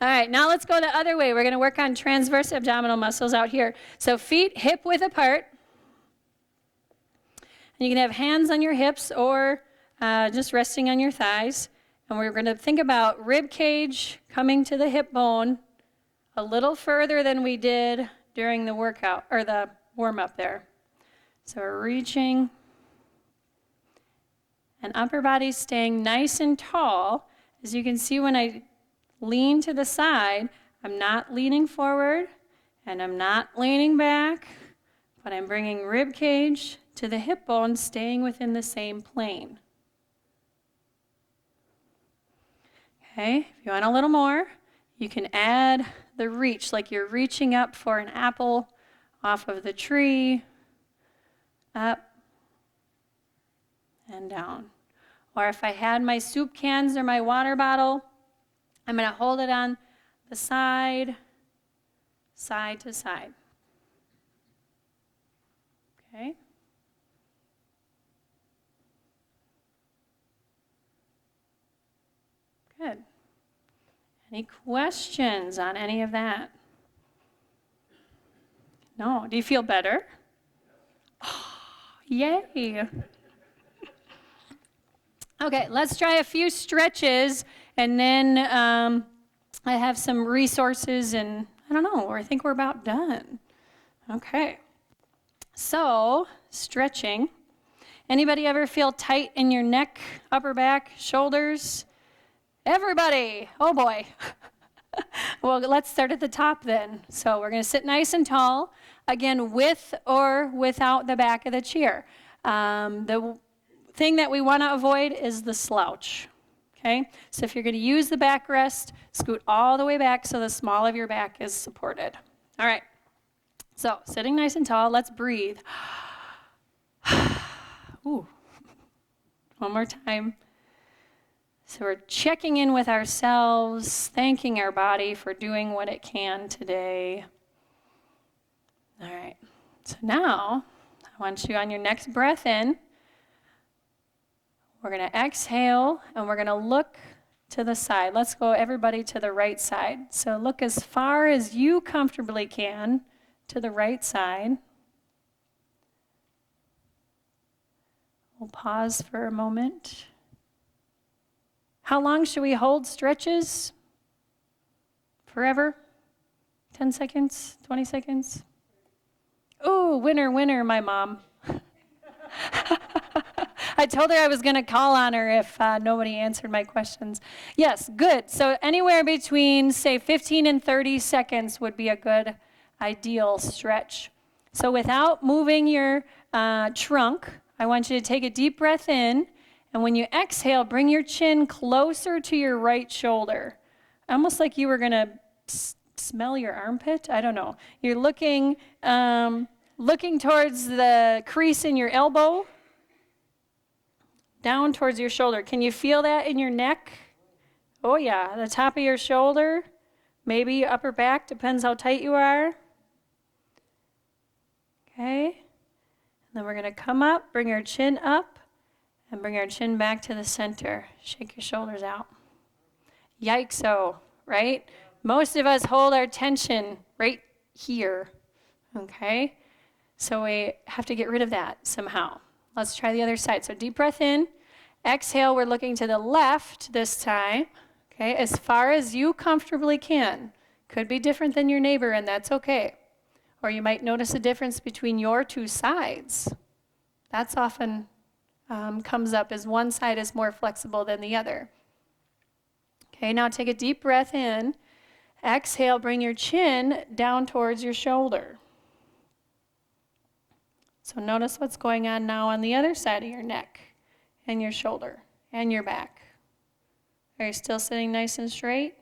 right, now let's go the other way. We're going to work on transverse abdominal muscles out here. So feet hip width apart. And you can have hands on your hips or just resting on your thighs. And we're going to think about rib cage coming to the hip bone a little further than we did during the workout or the warm-up there. So we're reaching and upper body staying nice and tall. As you can see, when I lean to the side, I'm not leaning forward and I'm not leaning back, but I'm bringing rib cage to the hip bone, staying within the same plane. Okay, if you want a little more, you can add the reach, like you're reaching up for an apple off of the tree, up and down. Or if I had my soup cans or my water bottle, I'm going to hold it on the side, side to side. Okay? Good. Any questions on any of that? No. Do you feel better? Oh, yay. Okay, let's try a few stretches, and then I have some resources, and I don't know, I think we're about done. Okay. So, stretching. Anybody ever feel tight in your neck, upper back, shoulders? Everybody. Oh boy. Well, let's start at the top then. So we're going to sit nice and tall, again, with or without the back of the chair. The thing that we want to avoid is the slouch. Okay? So if you're going to use the backrest, scoot all the way back so the small of your back is supported. All right. So sitting nice and tall, let's breathe. Ooh. One more time. So we're checking in with ourselves, thanking our body for doing what it can today. All right. So now, I want you on your next breath in, we're going to exhale, and we're going to look to the side. Let's go, everybody, to the right side. So look as far as you comfortably can to the right side. We'll pause for a moment. How long should we hold stretches? Forever? 10 seconds? 20 seconds? Ooh, winner, winner, my mom. I told her I was going to call on her if nobody answered my questions. Yes, good. So anywhere between, say, 15 and 30 seconds would be a good ideal stretch. So without moving your trunk, I want you to take a deep breath in, and when you exhale, bring your chin closer to your right shoulder, almost like you were going to smell your armpit. I don't know. You're looking towards the crease in your elbow, down towards your shoulder. Can you feel that in your neck? Oh yeah, the top of your shoulder, maybe upper back, depends how tight you are. Okay, and then we're gonna come up, bring our chin up, and bring our chin back to the center. Shake your shoulders out. Yikes-o, right? Most of us hold our tension right here, okay? So we have to get rid of that somehow. Let's try the other side. So deep breath in. Exhale, we're looking to the left this time, okay, as far as you comfortably can. Could be different than your neighbor, and that's okay. Or you might notice a difference between your two sides. That's often comes up as one side is more flexible than the other. Okay, now take a deep breath in. Exhale, bring your chin down towards your shoulder. So notice what's going on now on the other side of your neck and your shoulder and your back. Are you still sitting nice and straight?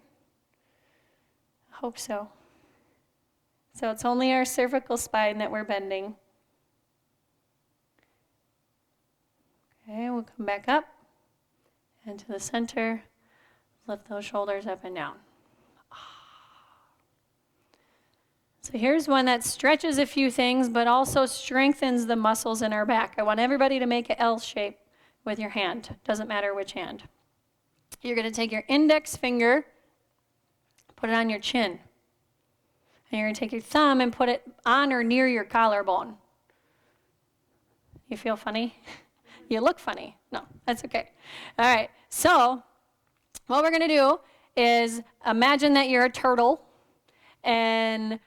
I hope so. So it's only our cervical spine that we're bending. Okay, we'll come back up and to the center. Lift those shoulders up and down. So here's one that stretches a few things, but also strengthens the muscles in our back. I want everybody to make an L shape with your hand. Doesn't matter which hand. You're going to take your index finger, put it on your chin. And you're going to take your thumb and put it on or near your collarbone. You feel funny? You look funny. No, that's okay. All right. So what we're going to do is imagine that you're a turtle and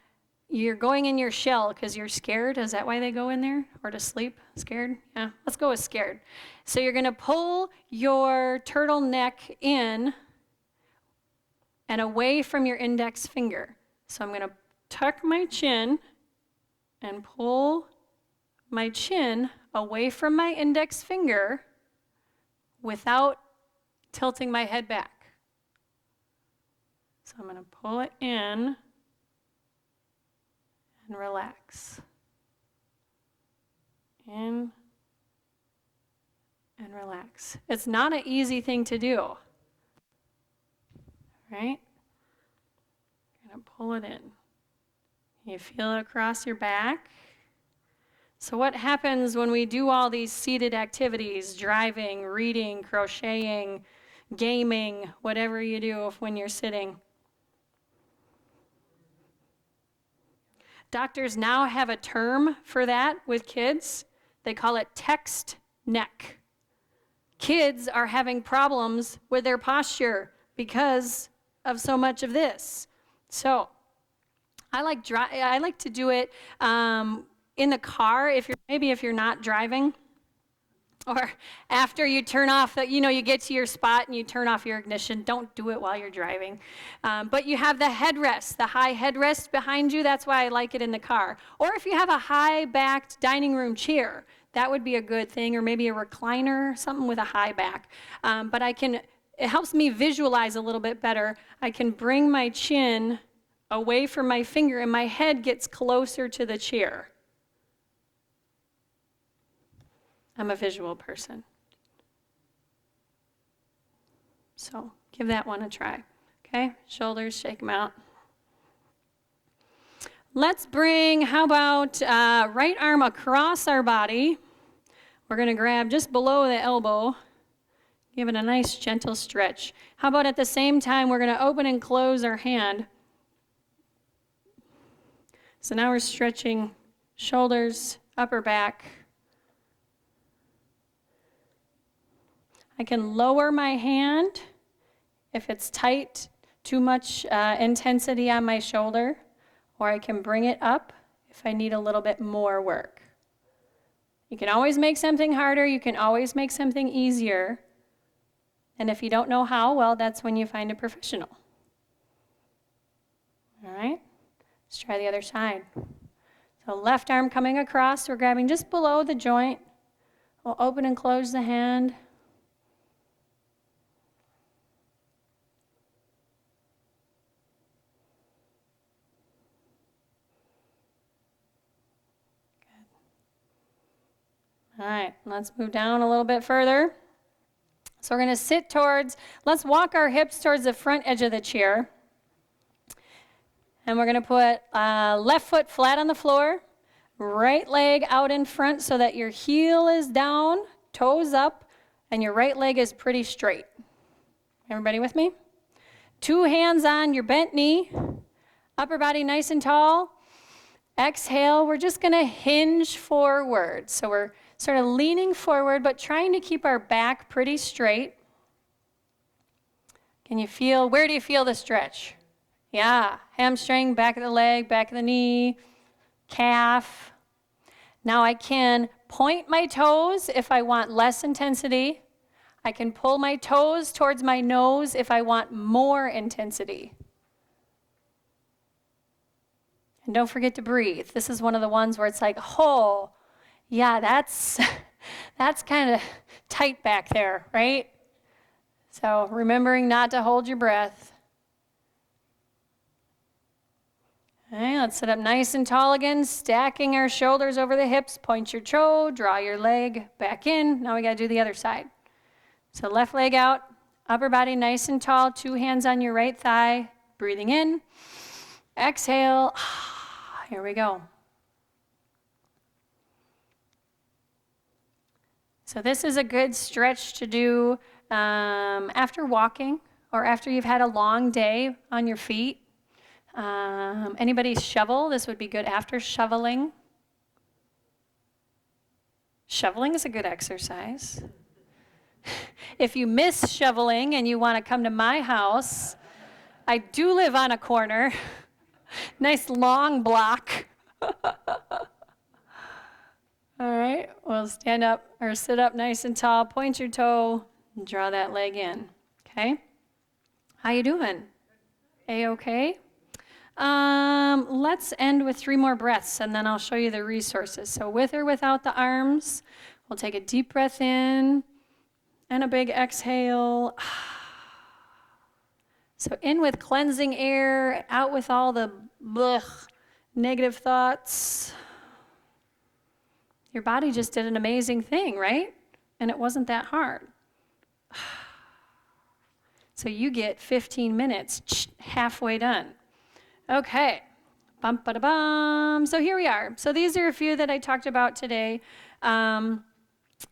you're going in your shell because you're scared. Is that why they go in there? Or to sleep? Scared? Yeah, let's go with scared. So you're going to pull your turtleneck in and away from your index finger. So I'm going to tuck my chin and pull my chin away from my index finger without tilting my head back. So I'm going to pull it in and relax. In and relax. It's not an easy thing to do, right? You're going to pull it in. You feel it across your back. So what happens when we do all these seated activities, driving, reading, crocheting, gaming, whatever you do when you're sitting? Doctors now have a term for that with kids. They call it text neck. Kids are having problems with their posture because of so much of this. So I like to do it in the car if you're not driving, or after you turn off, you get to your spot and you turn off your ignition. Don't do it while you're driving. But you have the headrest, the high headrest behind you. That's why I like it in the car. Or if you have a high-backed dining room chair, that would be a good thing, or maybe a recliner, something with a high back. But it helps me visualize a little bit better. I can bring my chin away from my finger and my head gets closer to the chair. I'm a visual person. So give that one a try. Okay, shoulders, shake them out. Let's bring, how about right arm across our body. We're going to grab just below the elbow. Give it a nice gentle stretch. How about at the same time, we're going to open and close our hand. So now we're stretching shoulders, upper back. I can lower my hand if it's tight, too much intensity on my shoulder, or I can bring it up if I need a little bit more work. You can always make something harder, you can always make something easier, and if you don't know how, well, that's when you find a professional. All right, let's try the other side. So left arm coming across, we're grabbing just below the joint. We'll open and close the hand. All right, let's move down a little bit further. So we're going to sit towards, let's walk our hips towards the front edge of the chair. And we're going to put left foot flat on the floor, right leg out in front so that your heel is down, toes up, and your right leg is pretty straight. Everybody with me? 2 hands on your bent knee, upper body nice and tall. Exhale, we're just going to hinge forward. So we're sort of leaning forward, but trying to keep our back pretty straight. Can you feel, where do you feel the stretch? Yeah, hamstring, back of the leg, back of the knee, calf. Now I can point my toes if I want less intensity. I can pull my toes towards my nose if I want more intensity. And don't forget to breathe. This is one of the ones where it's like, oh, yeah, that's kind of tight back there, right? So remembering not to hold your breath. All right, let's sit up nice and tall again, stacking our shoulders over the hips. Point your toe, draw your leg back in. Now we got to do the other side. So left leg out, upper body nice and tall, 2 hands on your right thigh, breathing in. Exhale. Here we go. So this is a good stretch to do after walking or after you've had a long day on your feet. Anybody shovel? This would be good after shoveling. Shoveling is a good exercise. If you miss shoveling and you want to come to my house, I do live on a corner. Nice long block. All right, we'll stand up or sit up nice and tall, point your toe, and draw that leg in. Okay? How you doing? A-okay? Let's end with 3 more breaths, and then I'll show you the resources. So with or without the arms, we'll take a deep breath in and a big exhale. So in with cleansing air, out with all the negative thoughts. Your body just did an amazing thing, right? And it wasn't that hard. So you get 15 minutes, halfway done. Okay, bum-ba-da-bum. So here we are. So these are a few that I talked about today. The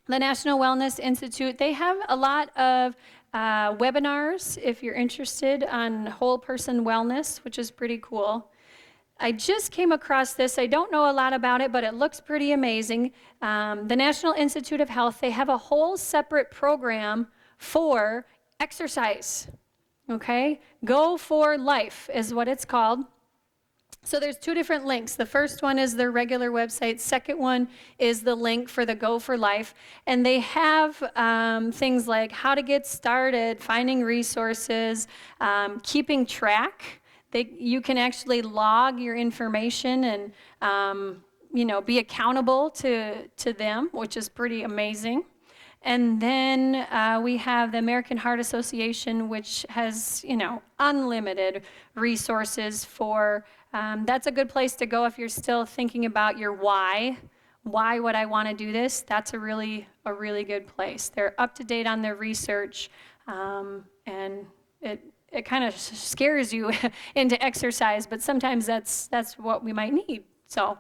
National Wellness Institute, they have a lot of webinars if you're interested on whole person wellness, which is pretty cool. I just came across this. I don't know a lot about it, but it looks pretty amazing. The National Institute of Health, they have a whole separate program for exercise. Okay? Go for Life is what it's called. So there's 2 different links. The first one is their regular website. Second one is the link for the Go for Life. And they have things like how to get started, finding resources, keeping track. You can actually log your information and be accountable to them, which is pretty amazing. And then we have the American Heart Association, which has, unlimited resources for, that's a good place to go if you're still thinking about your why. Why would I want to do this? That's a really good place. They're up to date on their research, and it kind of scares you into exercise, but sometimes that's what we might need. So,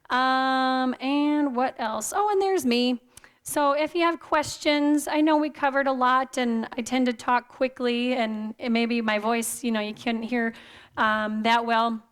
and what else? Oh, and there's me. So if you have questions, I know we covered a lot, and I tend to talk quickly, and maybe my voice, you couldn't hear that well.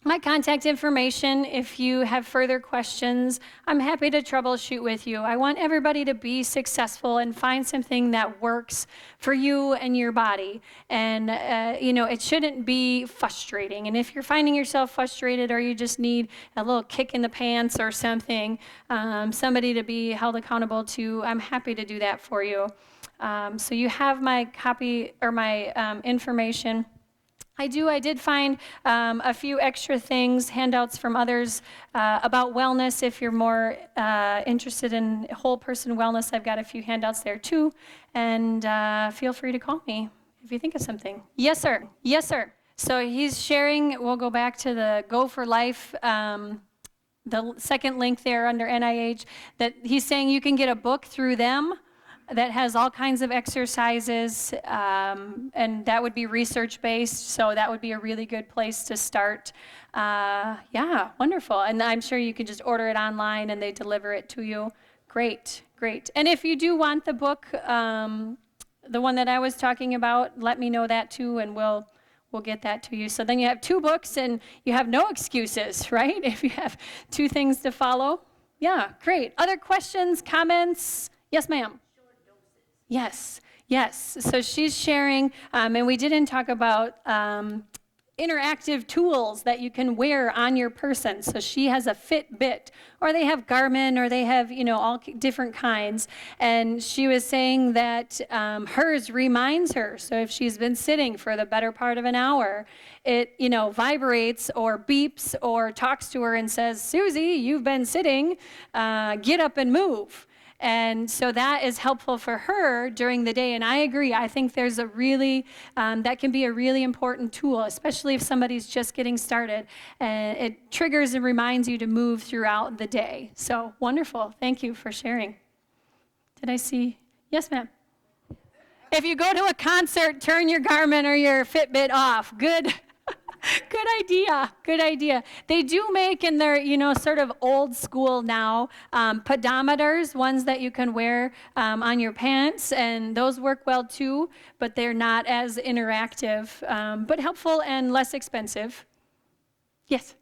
My contact information, if you have further questions, I'm happy to troubleshoot with you. I want everybody to be successful and find something that works for you and your body. And, it shouldn't be frustrating. And if you're finding yourself frustrated or you just need a little kick in the pants or something, somebody to be held accountable to, I'm happy to do that for you. So you have my copy or my information. I did find a few extra things, handouts from others about wellness. If you're more interested in whole person wellness, I've got a few handouts there too. And feel free to call me if you think of something. Yes, sir. Yes, sir. So he's sharing, we'll go back to the Go for Life, the second link there under NIH, that he's saying you can get a book through them that has all kinds of exercises, and that would be research-based, so that would be a really good place to start. Yeah, wonderful. And I'm sure you can just order it online and they deliver it to you. Great, great. And if you do want the book, the one that I was talking about, let me know that too, and we'll get that to you. So then you have 2 books and you have no excuses, right? If you have 2 things to follow. Yeah, great. Other questions, comments? Yes, ma'am. Yes, yes. So she's sharing, and we didn't talk about interactive tools that you can wear on your person. So she has a Fitbit, or they have Garmin, or they have, all different kinds. And she was saying that hers reminds her. So if she's been sitting for the better part of an hour, it, vibrates or beeps or talks to her and says, Susie, you've been sitting, get up and move. And so that is helpful for her during the day. And I agree. I think there's a really, that can be a really important tool, especially if somebody's just getting started. And it triggers and reminds you to move throughout the day. So wonderful. Thank you for sharing. Did I see? Yes, ma'am. If you go to a concert, turn your Garmin or your Fitbit off. Good. Good idea. Good idea. They do make in their, sort of old school now, pedometers, ones that you can wear on your pants, and those work well too, but they're not as interactive, but helpful and less expensive. Yes.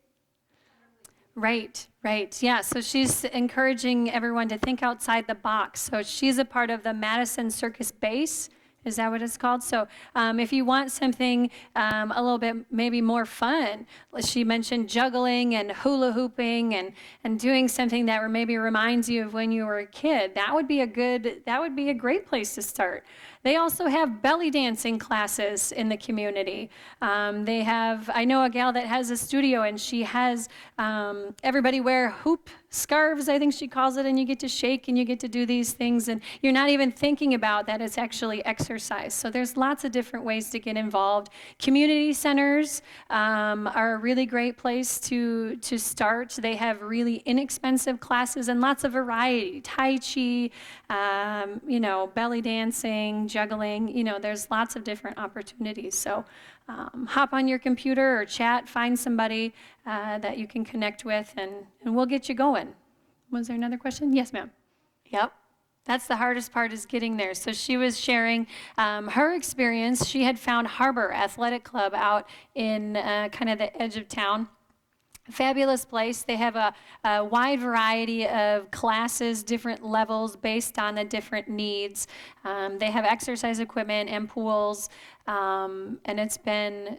Right, right. Yeah, so she's encouraging everyone to think outside the box. So she's a part of the Madison Circus Base. Is that what it's called? So if you want something a little bit maybe more fun, she mentioned juggling and hula hooping and doing something that maybe reminds you of when you were a kid. That would be a great place to start. They also have belly dancing classes in the community. I know a gal that has a studio, and she has everybody wear hoop scarves, I think she calls it, and you get to shake and you get to do these things, and you're not even thinking about that it's actually exercise. So there's lots of different ways to get involved. Community centers are a really great place to start. They have really inexpensive classes and lots of variety. Tai Chi, belly dancing, juggling, there's lots of different opportunities. So hop on your computer or chat, find somebody that you can connect with, and we'll get you going. Was there another question? Yes, ma'am. Yep. That's the hardest part, is getting there. So she was sharing her experience. She had found Harbor Athletic Club out in kind of the edge of town. Fabulous place. They have a wide variety of classes, different levels based on the different needs. They have exercise equipment and pools, and it's been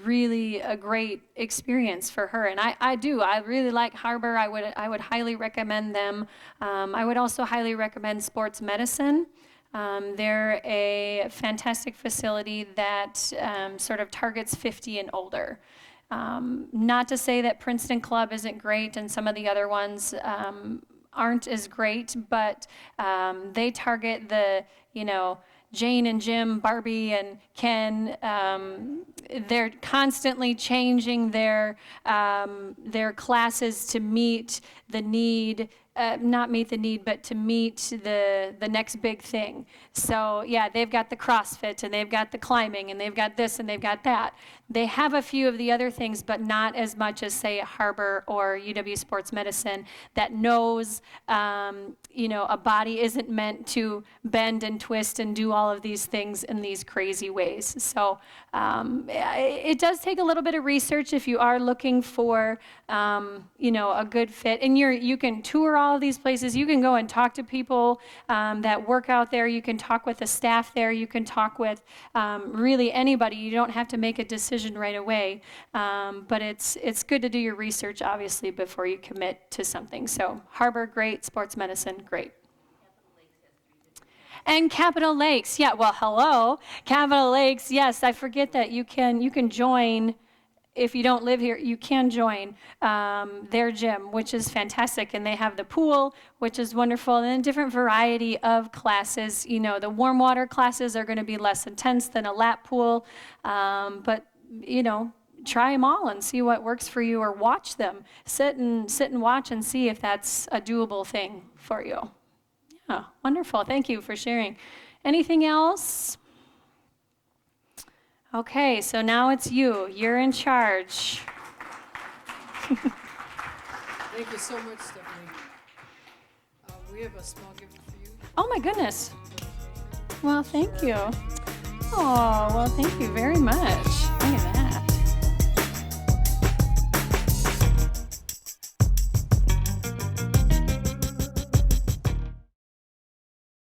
really a great experience for her. And I really like Harbor. I would highly recommend them. I would also highly recommend Sports Medicine. They're a fantastic facility that sort of targets 50 and older. Not to say that Princeton Club isn't great and some of the other ones aren't as great, but they target the, Jane and Jim, Barbie and Ken. They're constantly changing their classes to meet the need not meet the need, but to meet the next big thing. So yeah, they've got the CrossFit and they've got the climbing and they've got this and they've got that. They have a few of the other things, but not as much as say Harbor or UW Sports Medicine that knows, a body isn't meant to bend and twist and do all of these things in these crazy ways. So it does take a little bit of research if you are looking for, a good fit. And you can tour all of these places. You can go and talk to people that work out there. You can talk with the staff there. You can talk with really anybody. You don't have to make a decision right away. But it's good to do your research, obviously, before you commit to something. So Harbor, great. Sports medicine, great. And Capitol Lakes, yeah, well, hello. Capitol Lakes, yes, I forget that you can join. If you don't live here, you can join their gym, which is fantastic. And they have the pool, which is wonderful, and a different variety of classes. The warm water classes are going to be less intense than a lap pool. But try them all and see what works for you, or watch them. Sit and watch and see if that's a doable thing for you. Yeah, wonderful. Thank you for sharing. Anything else? Okay, so now it's you. You're in charge. Thank you so much, Stephanie. We have a small gift for you. Oh my goodness. Well, thank you. Oh, well, thank you very much.